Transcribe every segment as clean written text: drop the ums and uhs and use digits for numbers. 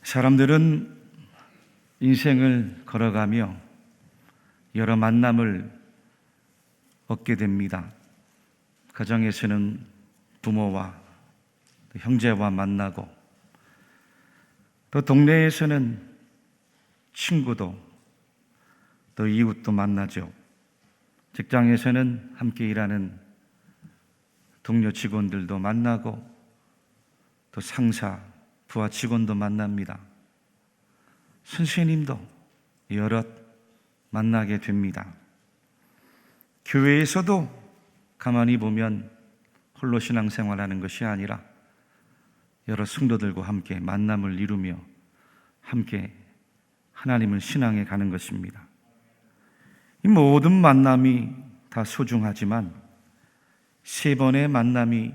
사람들은 인생을 걸어가며 여러 만남을 얻게 됩니다. 가정에서는 부모와 형제와 만나고, 또 동네에서는 친구도 또 이웃도 만나죠. 직장에서는 함께 일하는 동료 직원들도 만나고, 또 상사, 부하 직원도 만납니다. 선생님도 여럿 만나게 됩니다. 교회에서도 가만히 보면 홀로 신앙생활하는 것이 아니라 여러 성도들과 함께 만남을 이루며 함께 하나님을 신앙해 가는 것입니다. 이 모든 만남이 다 소중하지만 세 번의 만남이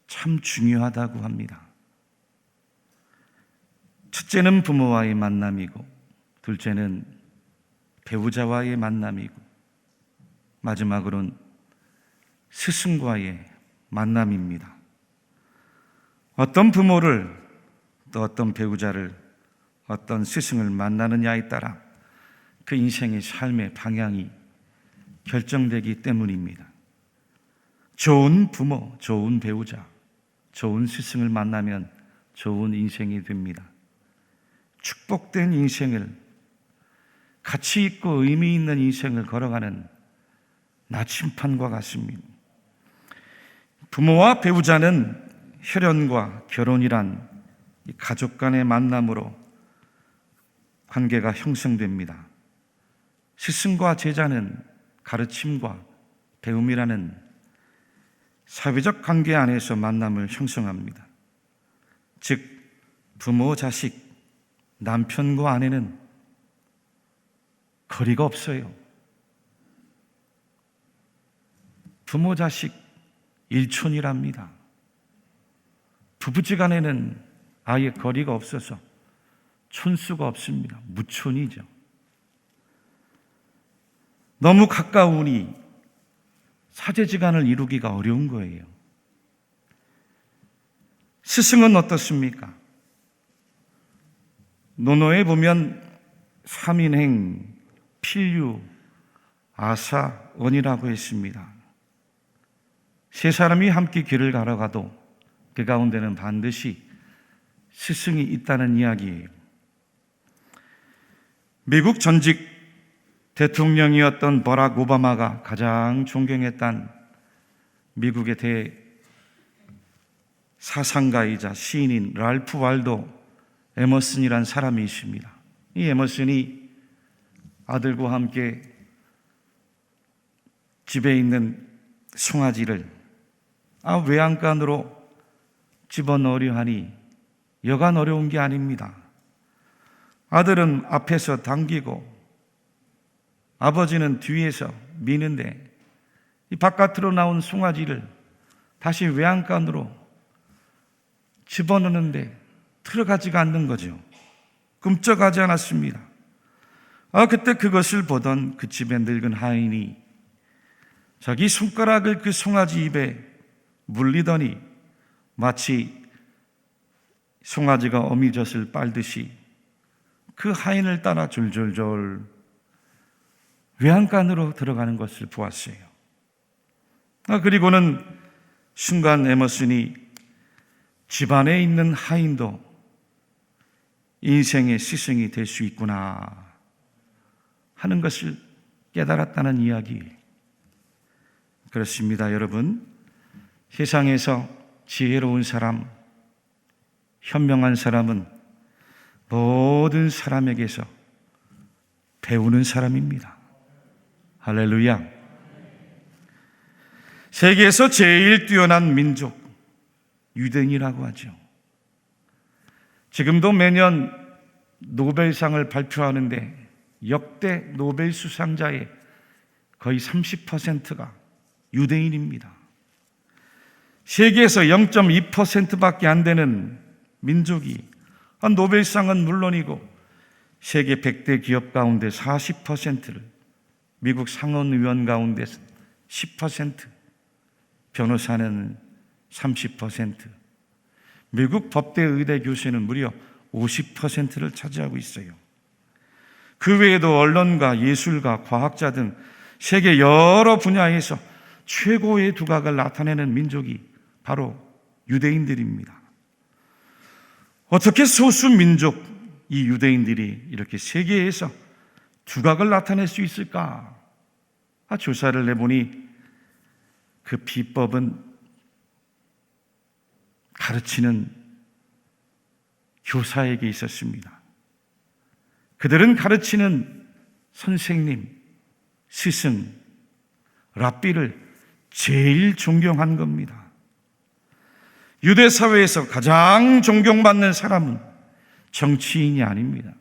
참 중요하다고 합니다. 첫째는 부모와의 만남이고, 둘째는 배우자와의 만남이고, 마지막으로는 스승과의 만남입니다. 어떤 부모를, 또 어떤 배우자를, 어떤 스승을 만나느냐에 따라 그 인생의 삶의 방향이 결정되기 때문입니다. 좋은 부모, 좋은 배우자, 좋은 스승을 만나면 좋은 인생이 됩니다. 축복된 인생을, 가치 있고 의미 있는 인생을 걸어가는 나침판과 같습니다. 부모와 배우자는 혈연과 결혼이란 가족 간의 만남으로 관계가 형성됩니다. 스승과 제자는 가르침과 배움이라는 사회적 관계 안에서 만남을 형성합니다. 즉, 부모, 자식, 남편과 아내는 거리가 없어요. 부모, 자식, 일촌이랍니다. 부부지간에는 아예 거리가 없어서 촌수가 없습니다. 무촌이죠. 너무 가까우니 사제지간을 이루기가 어려운 거예요. 스승은 어떻습니까? 논어에 보면 삼인행, 필유, 아사, 원이라고 했습니다. 세 사람이 함께 길을 걸어가도 그 가운데는 반드시 스승이 있다는 이야기예요. 미국 전직 대통령이었던 버락 오바마가 가장 존경했던 미국의 대사상가이자 시인인 랄프 waldo 에머슨이라는 사람이 있습니다. 이 에머슨이 아들과 함께 집에 있는 송아지를 외양간으로 집어넣으려 하니 여간 어려운 게 아닙니다. 아들은 앞에서 당기고 아버지는 뒤에서 미는데 이 바깥으로 나온 송아지를 다시 외양간으로 집어넣는데 들어가지가 않는 거죠. 꿈쩍하지 않았습니다. 그때 그것을 보던 그 집의 늙은 하인이 자기 손가락을 그 송아지 입에 물리더니 마치 송아지가 어미젖을 빨듯이 그 하인을 따라 졸졸졸 외양간으로 들어가는 것을 보았어요. 그리고는 순간 에머슨이 집안에 있는 하인도 인생의 스승이 될 수 있구나 하는 것을 깨달았다는 이야기예요. 그렇습니다, 여러분. 세상에서 지혜로운 사람, 현명한 사람은 모든 사람에게서 배우는 사람입니다. 할렐루야. 세계에서 제일 뛰어난 민족, 유대인이라고 하죠. 지금도 매년 노벨상을 발표하는데 역대 노벨 수상자의 거의 30%가 유대인입니다. 세계에서 0.2%밖에 안 되는 민족이 노벨상은 물론이고 세계 100대 기업 가운데 40%를, 미국 상원의원 가운데 10%, 변호사는 30%, 미국 법대 의대 교수는 무려 50%를 차지하고 있어요. 그 외에도 언론과 예술가, 과학자 등 세계 여러 분야에서 최고의 두각을 나타내는 민족이 바로 유대인들입니다. 어떻게 소수 민족 이 유대인들이 이렇게 세계에서 두각을 나타낼 수 있을까? 조사를 내보니 그 비법은 가르치는 교사에게 있었습니다. 그들은 가르치는 선생님, 스승, 랍비를 제일 존경한 겁니다. 유대 사회에서 가장 존경받는 사람은 정치인이 아닙니다.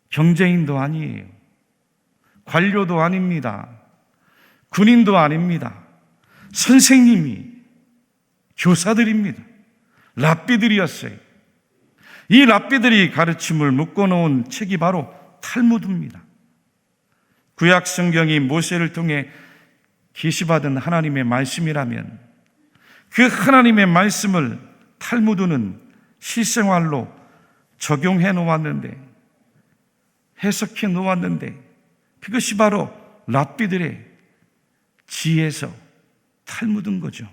경제인도 아니에요. 관료도 아닙니다. 군인도 아닙니다. 선생님이, 교사들입니다. 랍비들이었어요. 이 랍비들이 가르침을 묶어놓은 책이 바로 탈무드입니다. 구약 성경이 모세를 통해 계시받은 하나님의 말씀이라면 그 하나님의 말씀을 탈무드는 실생활로 적용해 놓았는데, 해석해 놓았는데, 그것이 바로 랍비들의 지혜서 탈무드인 거죠.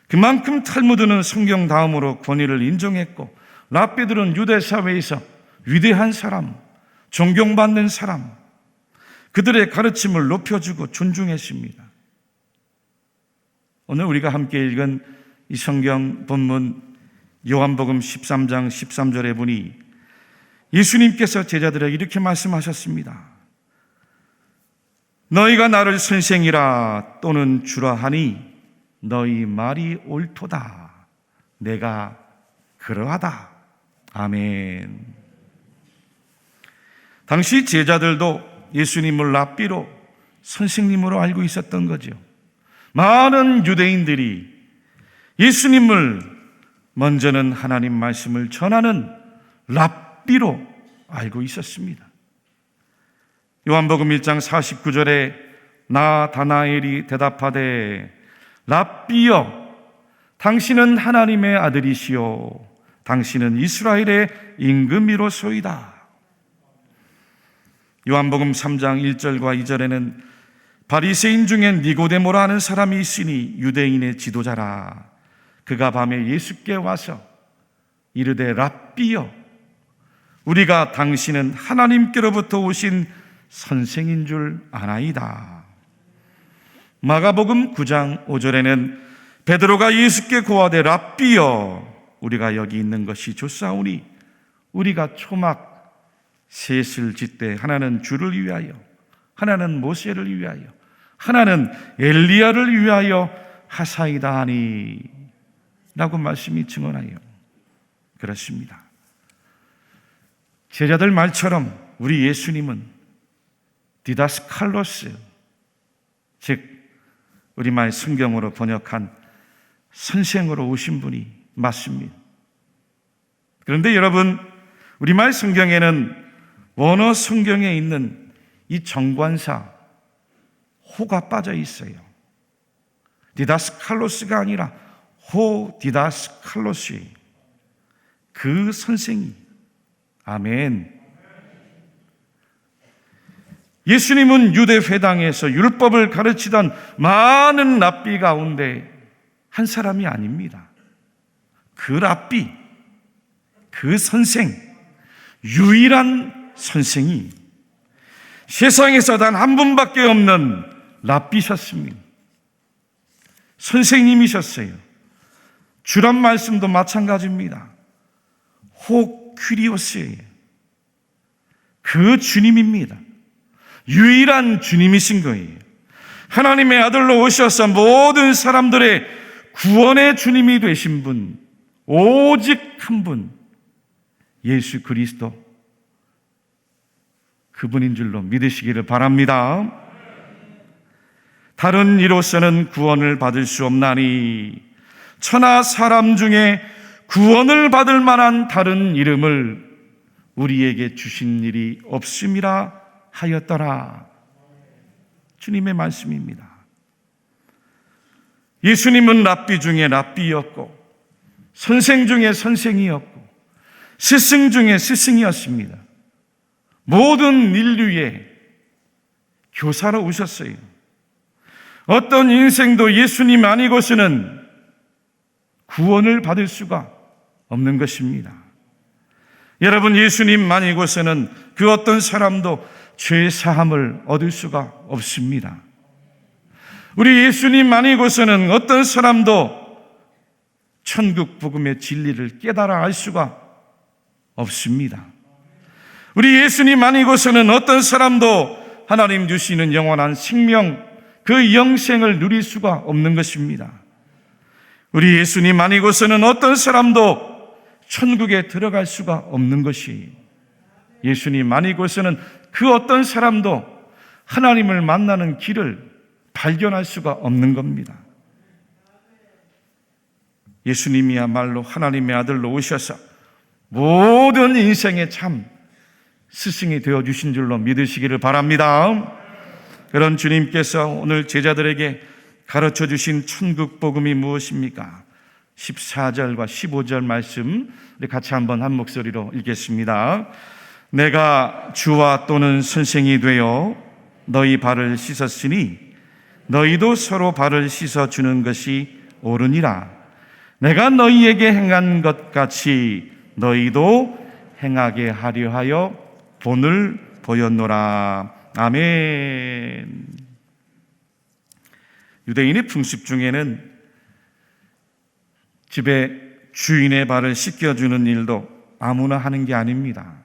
그만큼 탈무드는 성경 다음으로 권위를 인정했고, 랍비들은 유대 사회에서 위대한 사람, 존경받는 사람, 그들의 가르침을 높여주고 존중했습니다. 오늘 우리가 함께 읽은 이 성경 본문 요한복음 13장 13절에 보니 예수님께서 제자들에게 이렇게 말씀하셨습니다. 너희가 나를 선생이라 또는 주라 하니 너희 말이 옳도다. 내가 그러하다. 아멘. 당시 제자들도 예수님을 랍비로, 선생님으로 알고 있었던 거죠. 많은 유대인들이 예수님을 먼저는 하나님 말씀을 전하는 랍비로 알고 있었습니다. 요한복음 1장 49절에 나다나엘이 대답하되 랍비여 당신은 하나님의 아들이시요 당신은 이스라엘의 임금이로소이다. 요한복음 3장 1절과 2절에는 바리새인 중에 니고데모라 하는 사람이 있으니 유대인의 지도자라. 그가 밤에 예수께 와서 이르되 랍비여 우리가 당신은 하나님께로부터 오신 선생인 줄 아나이다. 마가복음 9장 5절에는 베드로가 예수께 고하되 랍비여 우리가 여기 있는 것이 좋사오니 우리가 초막 셋을 짓되 하나는 주를 위하여 하나는 모세를 위하여 하나는 엘리야를 위하여 하사이다 하니 라고 말씀이 증언하여 그렇습니다. 제자들 말처럼 우리 예수님은 디다스칼로스, 즉 우리말 성경으로 번역한 선생으로 오신 분이 맞습니다. 그런데 여러분, 우리말 성경에는 원어 성경에 있는 이 정관사 호가 빠져 있어요. 디다스칼로스가 아니라 호 디다스칼로스, 그 선생이. 아멘. 예수님은 유대 회당에서 율법을 가르치던 많은 랍비 가운데 한 사람이 아닙니다. 그 랍비, 그 선생, 유일한 선생이 세상에서 단 한 분밖에 없는 랍비셨습니다. 선생님이셨어요. 주란 말씀도 마찬가지입니다. 호 퀴리오스예요. 그 주님입니다. 유일한 주님이신 거예요. 하나님의 아들로 오셔서 모든 사람들의 구원의 주님이 되신 분, 오직 한 분, 예수 그리스도, 그분인 줄로 믿으시기를 바랍니다. 다른 이로서는 구원을 받을 수 없나니 천하 사람 중에 구원을 받을 만한 다른 이름을 우리에게 주신 일이 없음이라 하였더라. 주님의 말씀입니다. 예수님은 랍비 중에 랍비였고 선생 중에 선생이었고 스승 중에 스승이었습니다. 모든 인류의 교사로 오셨어요. 어떤 인생도 예수님 아니고서는 구원을 받을 수가 없는 것입니다. 여러분, 예수님 아니고서는 그 어떤 사람도 죄 사함을 얻을 수가 없습니다. 우리 예수님 아니고서는 어떤 사람도 천국 복음의 진리를 깨달아 알 수가 없습니다. 우리 예수님 아니고서는 어떤 사람도 하나님 주시는 영원한 생명, 그 영생을 누릴 수가 없는 것입니다. 우리 예수님 아니고서는 어떤 사람도 천국에 들어갈 수가 없는 것이, 예수님 아니고서는 그 어떤 사람도 하나님을 만나는 길을 발견할 수가 없는 겁니다. 예수님이야말로 하나님의 아들로 오셔서 모든 인생의 참 스승이 되어주신 줄로 믿으시기를 바랍니다. 그런 주님께서 오늘 제자들에게 가르쳐 주신 천국 복음이 무엇입니까? 14절과 15절 말씀 우리 같이 한번 한 목소리로 읽겠습니다. 내가 주와 또는 선생이 되어 너희 발을 씻었으니 너희도 서로 발을 씻어주는 것이 옳으니라. 내가 너희에게 행한 것 같이 너희도 행하게 하려 하여 본을 보였노라. 아멘. 유대인의 풍습 중에는 집에 주인의 발을 씻겨주는 일도 아무나 하는 게 아닙니다.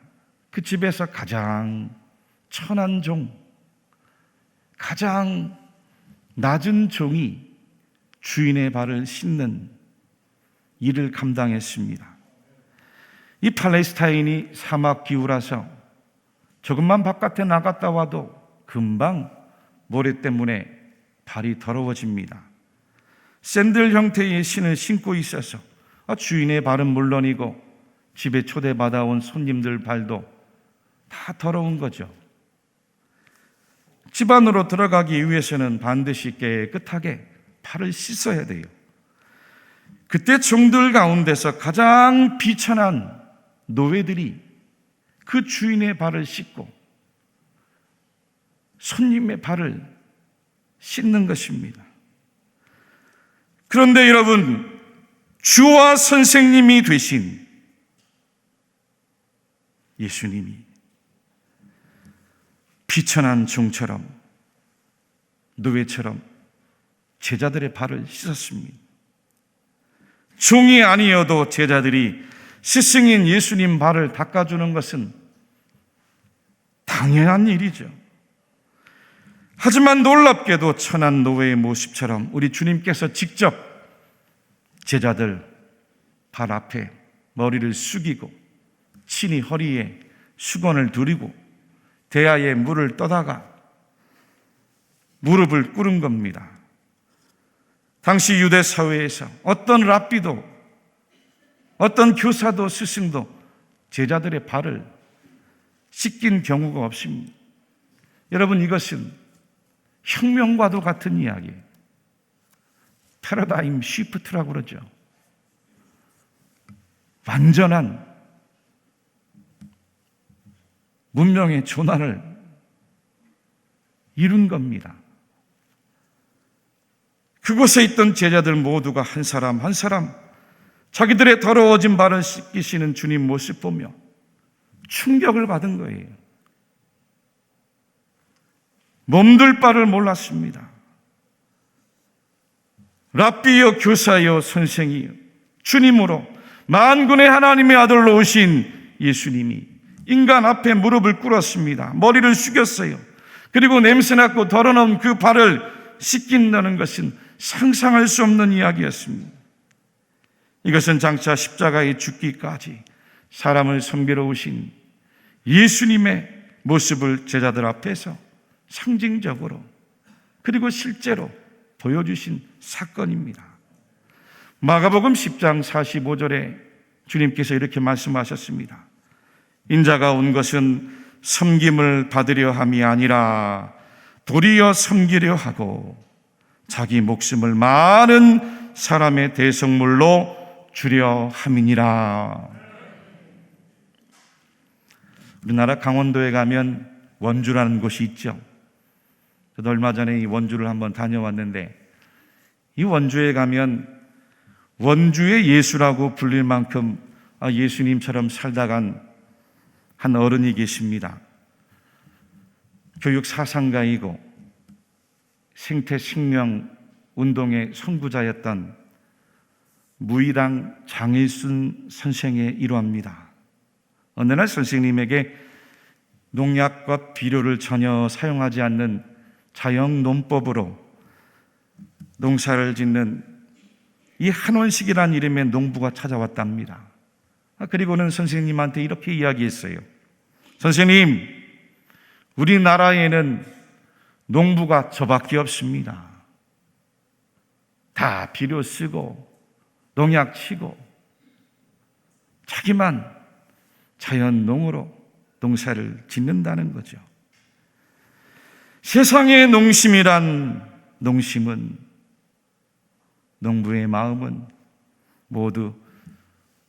그 집에서 가장 천한 종, 가장 낮은 종이 주인의 발을 씻는 일을 감당했습니다. 이 팔레스타인이 사막 기후라서 조금만 바깥에 나갔다 와도 금방 모래 때문에 발이 더러워집니다. 샌들 형태의 신을 신고 있어서 주인의 발은 물론이고 집에 초대받아온 손님들 발도 다 더러운 거죠. 집 안으로 들어가기 위해서는 반드시 깨끗하게 발을 씻어야 돼요. 그때 종들 가운데서 가장 비천한 노예들이 그 주인의 발을 씻고 손님의 발을 씻는 것입니다. 그런데 여러분, 주와 선생님이 되신 예수님이 비천한 종처럼, 노예처럼 제자들의 발을 씻었습니다. 종이 아니어도 제자들이 스승인 예수님 발을 닦아주는 것은 당연한 일이죠. 하지만 놀랍게도 천한 노예의 모습처럼 우리 주님께서 직접 제자들 발 앞에 머리를 숙이고 친히 허리에 수건을 두르고 대야에 물을 떠다가 무릎을 꿇은 겁니다. 당시 유대 사회에서 어떤 랍비도, 어떤 교사도, 스승도 제자들의 발을 씻긴 경우가 없습니다. 여러분, 이것은 혁명과도 같은 이야기예요. 패러다임 시프트라고 그러죠. 완전한 문명의 전환을 이룬 겁니다. 그곳에 있던 제자들 모두가 한 사람 한 사람 자기들의 더러워진 발을 씻기시는 주님 모습 보며 충격을 받은 거예요. 몸둘 바를 몰랐습니다. 랍비여, 교사여, 선생이여, 주님으로 만군의 하나님의 아들로 오신 예수님이 인간 앞에 무릎을 꿇었습니다. 머리를 숙였어요. 그리고 냄새나고 더러운 그 발을 씻긴다는 것은 상상할 수 없는 이야기였습니다. 이것은 장차 십자가에 죽기까지 사람을 섬기러 오신 예수님의 모습을 제자들 앞에서 상징적으로 그리고 실제로 보여주신 사건입니다. 마가복음 10장 45절에 주님께서 이렇게 말씀하셨습니다. 인자가 온 것은 섬김을 받으려 함이 아니라 도리어 섬기려 하고 자기 목숨을 많은 사람의 대성물로 주려 함이니라. 우리나라 강원도에 가면 원주라는 곳이 있죠. 저도 얼마 전에 이 원주를 한번 다녀왔는데, 이 원주에 가면 원주의 예수라고 불릴 만큼 예수님처럼 살다간 한 어른이 계십니다. 교육 사상가이고 생태 생명 운동의 선구자였던 무의당 장일순 선생의 일화입니다. 어느 날 선생님에게 농약과 비료를 전혀 사용하지 않는 자연농법으로 농사를 짓는 이 한원식이라는 이름의 농부가 찾아왔답니다. 그리고는 선생님한테 이렇게 이야기했어요. 선생님, 우리나라에는 농부가 저밖에 없습니다. 다 비료 쓰고 농약 치고 자기만 자연농으로 농사를 짓는다는 거죠. 세상의 농심은 농부의 마음은 모두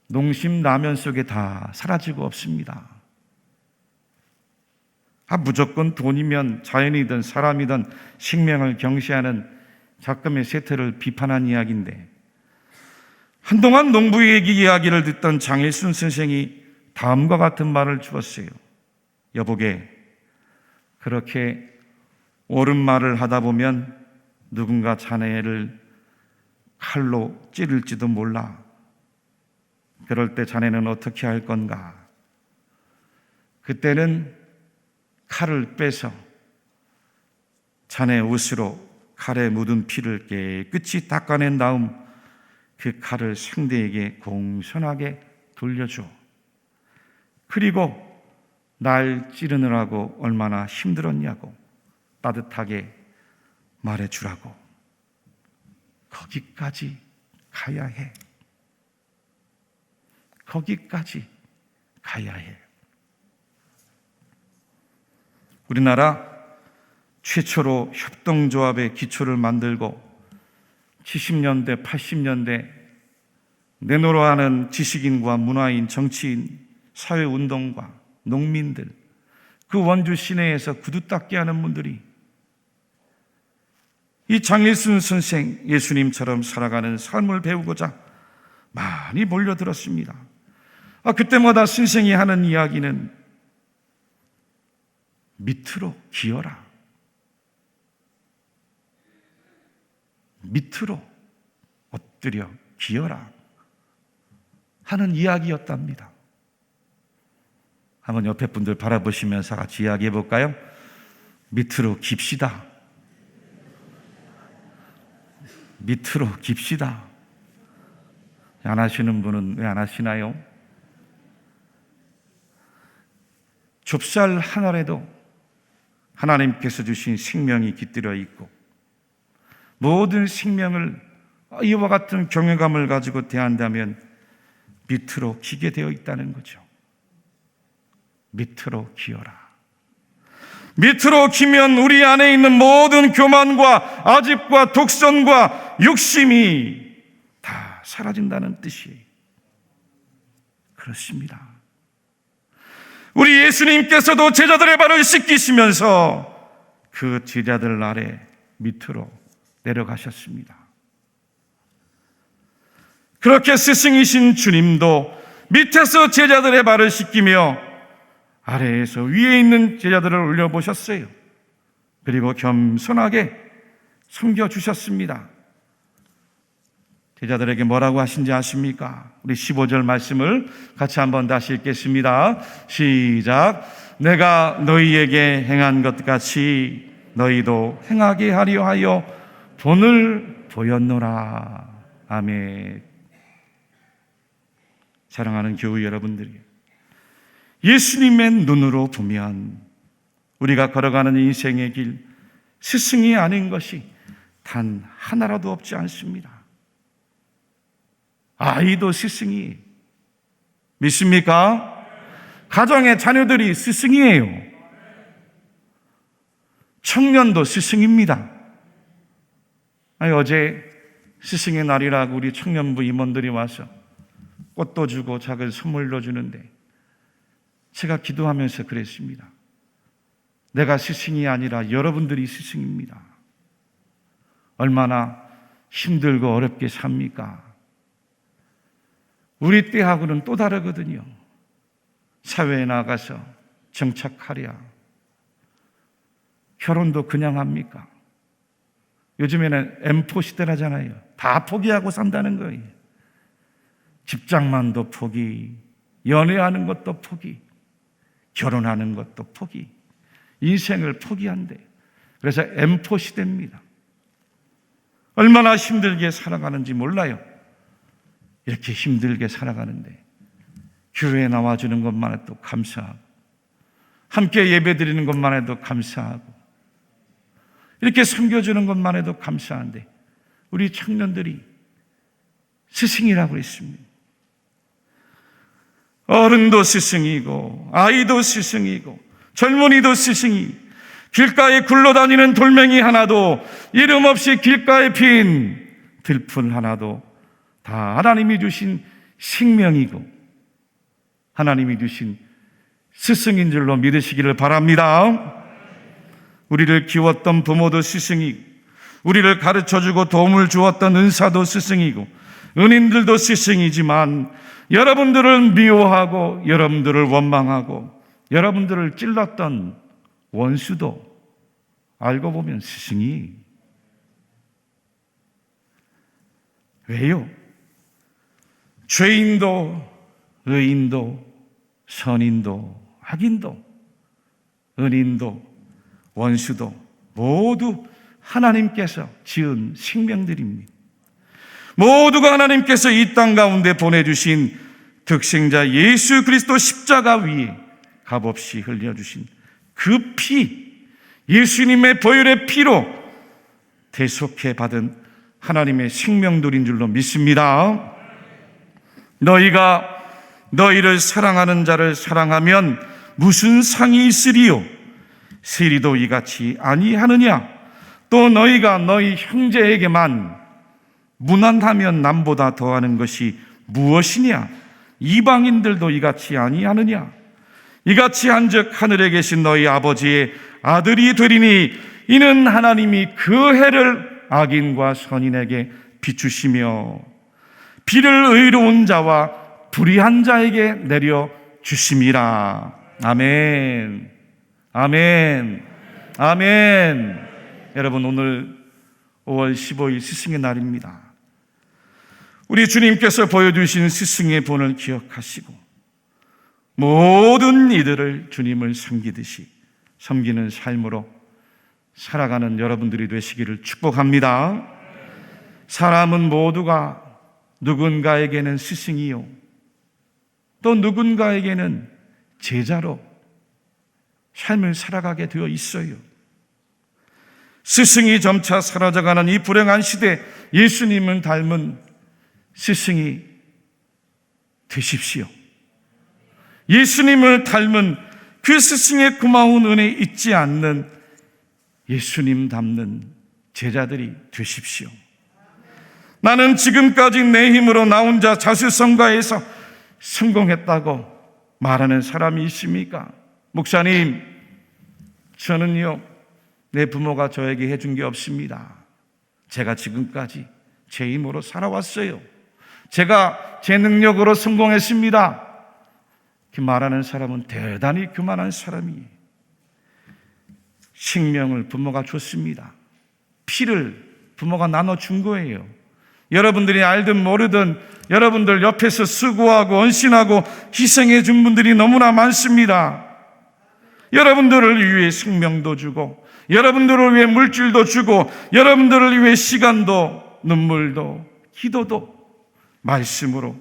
농심 라면 속에 다 사라지고 없습니다. 무조건 돈이면 자연이든 사람이든 생명을 경시하는 작금의 세태를 비판한 이야기인데, 한동안 농부에게 이야기를 듣던 장일순 선생이 다음과 같은 말을 주었어요. 여보게, 그렇게 옳은 말을 하다 보면 누군가 자네를 칼로 찌를지도 몰라. 그럴 때 자네는 어떻게 할 건가? 그때는 칼을 빼서 자네 옷으로 칼에 묻은 피를 깨끗이 닦아낸 다음 그 칼을 상대에게 공손하게 돌려줘. 그리고 날 찌르느라고 얼마나 힘들었냐고 따뜻하게 말해주라고. 거기까지 가야 해. 거기까지 가야 해. 우리나라 최초로 협동조합의 기초를 만들고 70년대, 80년대 내노라하는 지식인과 문화인, 정치인, 사회운동가, 농민들, 그 원주 시내에서 구두 닦기 하는 분들이 이 장일순 선생, 예수님처럼 살아가는 삶을 배우고자 많이 몰려들었습니다. 그때마다 선생이 하는 이야기는 밑으로 기어라. 밑으로 엎드려 기어라 하는 이야기였답니다. 한번 옆에 분들 바라보시면서 같이 이야기해 볼까요? 밑으로 깁시다. 밑으로 깁시다. 안 하시는 분은 왜 안 하시나요? 좁쌀 한 알에도 하나님께서 주신 생명이 깃들어 있고, 모든 생명을 이와 같은 경외감을 가지고 대한다면 밑으로 기게 되어 있다는 거죠. 밑으로 기어라. 밑으로 기면 우리 안에 있는 모든 교만과 아집과 독선과 욕심이 다 사라진다는 뜻이에요. 그렇습니다. 우리 예수님께서도 제자들의 발을 씻기시면서 그 제자들 아래 밑으로 내려가셨습니다. 그렇게 스승이신 주님도 밑에서 제자들의 발을 씻기며 아래에서 위에 있는 제자들을 올려보셨어요. 그리고 겸손하게 섬겨주셨습니다. 제자들에게 뭐라고 하신지 아십니까? 우리 15절 말씀을 같이 한번 다시 읽겠습니다. 시작. 내가 너희에게 행한 것 같이 너희도 행하게 하려 하여 본을 보였노라. 아멘. 사랑하는 교우 여러분들이, 예수님의 눈으로 보면 우리가 걸어가는 인생의 길, 스승이 아닌 것이 단 하나라도 없지 않습니다. 아이도 스승이 믿습니까? 가정의 자녀들이 스승이에요. 청년도 스승입니다. 어제 스승의 날이라고 우리 청년부 임원들이 와서 꽃도 주고 작은 선물도 주는데 제가 기도하면서 그랬습니다. 내가 스승이 아니라 여러분들이 스승입니다. 얼마나 힘들고 어렵게 삽니까? 우리 때하고는 또 다르거든요. 사회에 나가서 정착하랴. 결혼도 그냥 합니까? 요즘에는 M4 시대라잖아요. 다 포기하고 산다는 거예요. 직장만도 포기, 연애하는 것도 포기, 결혼하는 것도 포기, 인생을 포기한대. 그래서 M4 시대입니다. 얼마나 힘들게 살아가는지 몰라요. 이렇게 힘들게 살아가는데 교회에 나와주는 것만 해도 감사하고, 함께 예배드리는 것만 해도 감사하고, 이렇게 섬겨주는 것만 해도 감사한데 우리 청년들이 스승이라고 했습니다. 어른도 스승이고 아이도 스승이고 젊은이도 스승이, 길가에 굴러다니는 돌멩이 하나도, 이름 없이 길가에 핀 들풀 하나도 다 하나님이 주신 생명이고 하나님이 주신 스승인 줄로 믿으시기를 바랍니다. 우리를 키웠던 부모도 스승이고, 우리를 가르쳐주고 도움을 주었던 은사도 스승이고, 은인들도 스승이지만 여러분들을 미워하고 여러분들을 원망하고 여러분들을 찔렀던 원수도 알고 보면 스승이. 왜요? 죄인도 의인도 선인도 악인도 은인도 원수도 모두 하나님께서 지은 생명들입니다. 모두가 하나님께서 이 땅 가운데 보내주신 독생자 예수 그리스도 십자가 위에 값없이 흘려주신 그 피, 예수님의 보혈의 피로 대속해 받은 하나님의 생명들인 줄로 믿습니다. 너희가 너희를 사랑하는 자를 사랑하면 무슨 상이 있으리요? 세리도 이같이 아니하느냐? 또 너희가 너희 형제에게만 무난하면 남보다 더하는 것이 무엇이냐? 이방인들도 이같이 아니하느냐? 이같이 한즉 하늘에 계신 너희 아버지의 아들이 되리니 이는 하나님이 그 해를 악인과 선인에게 비추시며 비를 의로운 자와 불의한 자에게 내려 주심이라. 아멘. 아멘. 아멘. 여러분, 오늘 5월 15일 스승의 날입니다. 우리 주님께서 보여주신 스승의 본을 기억하시고 모든 이들을 주님을 섬기듯이 섬기는 삶으로 살아가는 여러분들이 되시기를 축복합니다. 사람은 모두가 누군가에게는 스승이요, 또 누군가에게는 제자로 삶을 살아가게 되어 있어요. 스승이 점차 사라져가는 이 불행한 시대, 예수님을 닮은 스승이 되십시오. 예수님을 닮은 그 스승의 고마운 은혜 잊지 않는 예수님 닮는 제자들이 되십시오. 나는 지금까지 내 힘으로 나 혼자 자수성가해서 성공했다고 말하는 사람이 있습니까? 목사님, 저는요, 내 부모가 저에게 해준 게 없습니다. 제가 지금까지 제 힘으로 살아왔어요. 제가 제 능력으로 성공했습니다. 이렇게 말하는 사람은 대단히 교만한 사람이에요. 생명을 부모가 줬습니다. 피를 부모가 나눠준 거예요. 여러분들이 알든 모르든 여러분들 옆에서 수고하고 헌신하고 희생해 준 분들이 너무나 많습니다. 여러분들을 위해 생명도 주고, 여러분들을 위해 물질도 주고, 여러분들을 위해 시간도 눈물도 기도도 말씀으로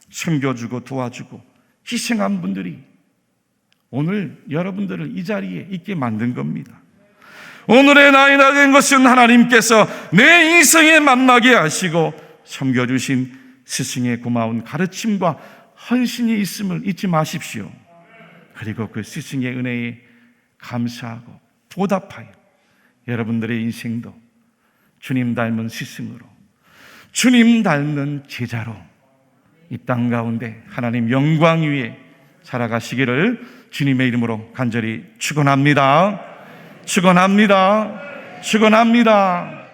섬겨주고 도와주고 희생한 분들이 오늘 여러분들을 이 자리에 있게 만든 겁니다. 오늘의 나이가 된 것은 하나님께서 내 인생에 만나게 하시고 섬겨주신 스승의 고마운 가르침과 헌신이 있음을 잊지 마십시오. 그리고 그 스승의 은혜에 감사하고 보답하여 여러분들의 인생도 주님 닮은 스승으로, 주님 닮는 제자로 이 땅 가운데 하나님 영광 위에 살아가시기를 주님의 이름으로 간절히 축원합니다. 축원합니다. 축원합니다.